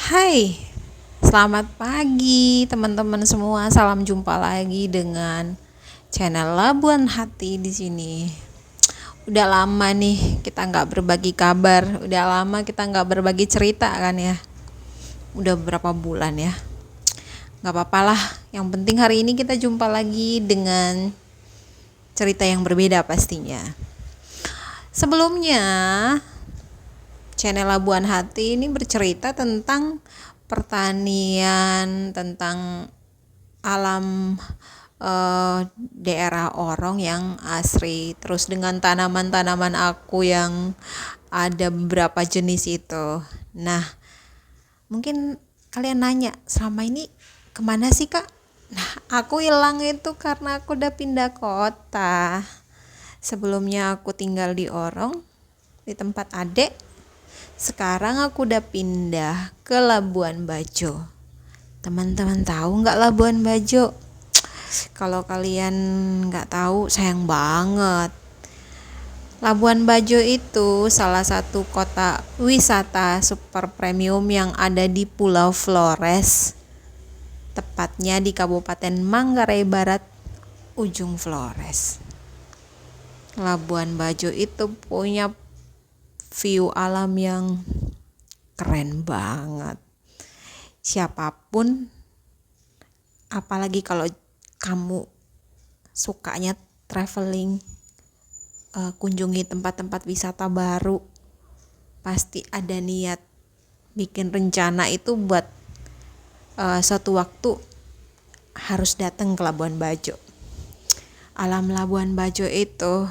Hai, selamat pagi teman-teman semua. Salam jumpa lagi dengan channel Labuan Hati di sini. Udah lama nih kita nggak berbagi kabar, udah lama kita nggak berbagi cerita kan ya. Udah beberapa bulan ya. Nggak apa-apa lah. Yang penting hari ini kita jumpa lagi dengan cerita yang berbeda pastinya. Sebelumnya, channel Labuan Hati ini bercerita tentang pertanian, tentang alam daerah Orong yang asri, terus dengan tanaman-tanaman aku yang ada beberapa jenis itu. Nah, mungkin kalian nanya, selama ini kemana sih kak? Nah, aku hilang itu karena aku udah pindah kota. Sebelumnya aku tinggal di Orong, di tempat adek. Sekarang aku udah pindah ke Labuan Bajo. Teman-teman tahu nggak Labuan Bajo? Kalau kalian nggak tahu, sayang banget. Labuan Bajo itu salah satu kota wisata super premium yang ada di Pulau Flores. Tepatnya di Kabupaten Manggarai Barat, ujung Flores. Labuan Bajo itu punya view alam yang keren banget. Siapapun, apalagi kalau kamu sukanya traveling, kunjungi tempat-tempat wisata baru, pasti ada niat bikin rencana itu buat suatu waktu harus datang ke Labuan Bajo. Alam Labuan Bajo itu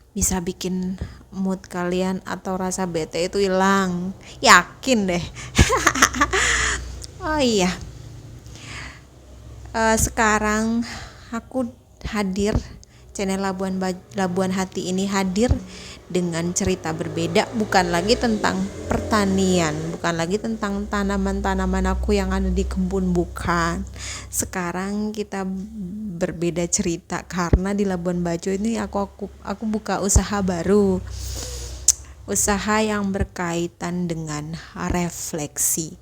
bisa bikin mood kalian atau rasa bete itu hilang. Yakin deh. Oh iya, sekarang aku hadir, channel Labuan Hati ini hadir dengan cerita berbeda, bukan lagi tentang pertanian, bukan lagi tentang tanaman-tanaman aku yang ada di kebun, bukan. Sekarang kita berbeda cerita karena di Labuan Bajo ini aku buka usaha baru. Usaha yang berkaitan dengan refleksi.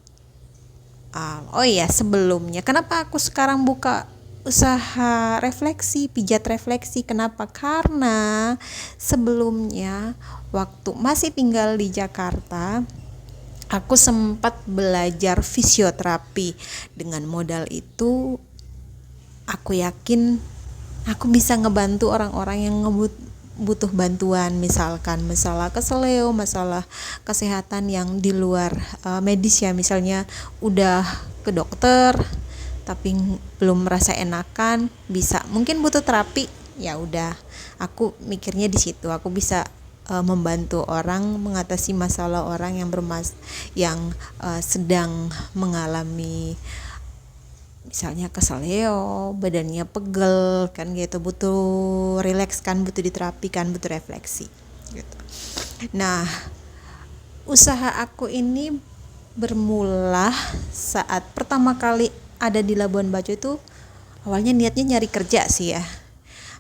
Oh iya, sebelumnya kenapa aku sekarang buka usaha refleksi, pijat refleksi? Kenapa? Karena sebelumnya waktu masih tinggal di Jakarta, aku sempat belajar fisioterapi. Dengan modal itu, aku yakin aku bisa ngebantu orang-orang yang butuh bantuan, misalkan masalah keseleo, masalah kesehatan yang di luar medis ya, misalnya udah ke dokter tapi belum merasa enakan, bisa mungkin butuh terapi, ya udah aku mikirnya di situ aku bisa membantu orang mengatasi masalah orang yang sedang mengalami misalnya keseleo, badannya pegel kan gitu, butuh rileks kan, butuh diterapi kan, butuh refleksi gitu. Nah, usaha aku ini bermula saat pertama kali ada di Labuan Bajo itu. Awalnya niatnya nyari kerja sih ya.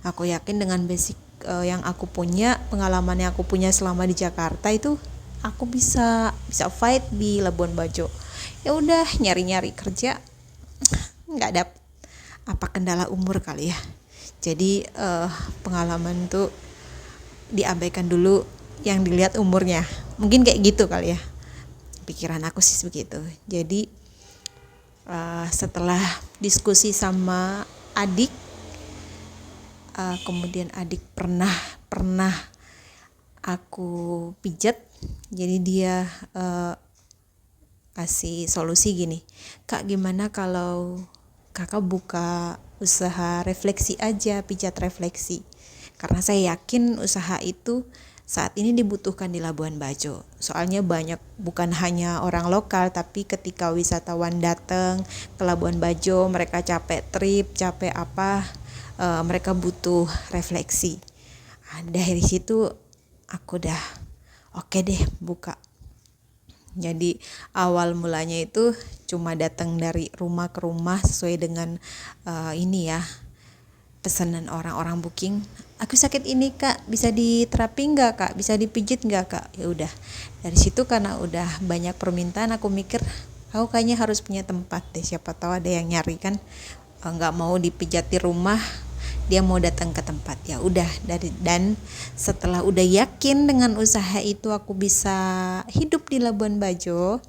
Aku yakin dengan basic yang aku punya, pengalaman yang aku punya selama di Jakarta itu, aku bisa fight di Labuan Bajo. Ya udah nyari-nyari kerja, nggak dapet. Apa kendala umur kali ya, jadi pengalaman tuh diabaikan dulu, yang dilihat umurnya, mungkin kayak gitu kali ya, pikiran aku sih begitu. Jadi setelah diskusi sama adik, kemudian adik pernah aku pijat, jadi dia kasih solusi gini, kak gimana kalau kakak buka usaha refleksi aja, pijat refleksi. Karena saya yakin usaha itu saat ini dibutuhkan di Labuan Bajo. Soalnya banyak, bukan hanya orang lokal, tapi ketika wisatawan datang ke Labuan Bajo, mereka capek trip, capek apa, mereka butuh refleksi. Dari situ aku udah oke deh buka. Jadi awal mulanya itu cuma datang dari rumah ke rumah sesuai dengan ini ya, pesanan orang-orang booking. Aku sakit ini kak, bisa diterapi nggak kak, bisa dipijit nggak kak? Ya udah, dari situ karena udah banyak permintaan, aku mikir Aku kayaknya harus punya tempat deh, siapa tahu ada yang nyari kan, nggak mau dipijat di rumah, dia mau datang ke tempat. Ya udah, dan setelah udah yakin dengan usaha itu aku bisa hidup di Labuan Bajo,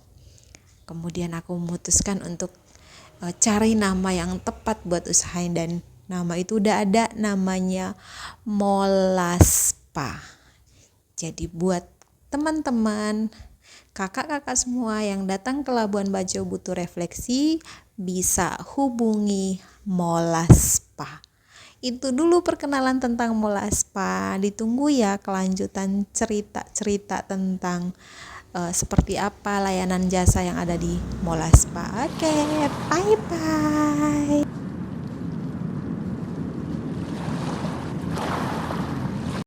kemudian aku memutuskan untuk cari nama yang tepat buat usaha, dan nama itu udah ada, namanya Molaspa. Jadi buat teman-teman, kakak-kakak semua yang datang ke Labuan Bajo butuh refleksi, bisa hubungi Molaspa. Itu dulu perkenalan tentang Molaspa. Ditunggu ya kelanjutan cerita-cerita tentang seperti apa layanan jasa yang ada di Molaspa. Oke, bye-bye.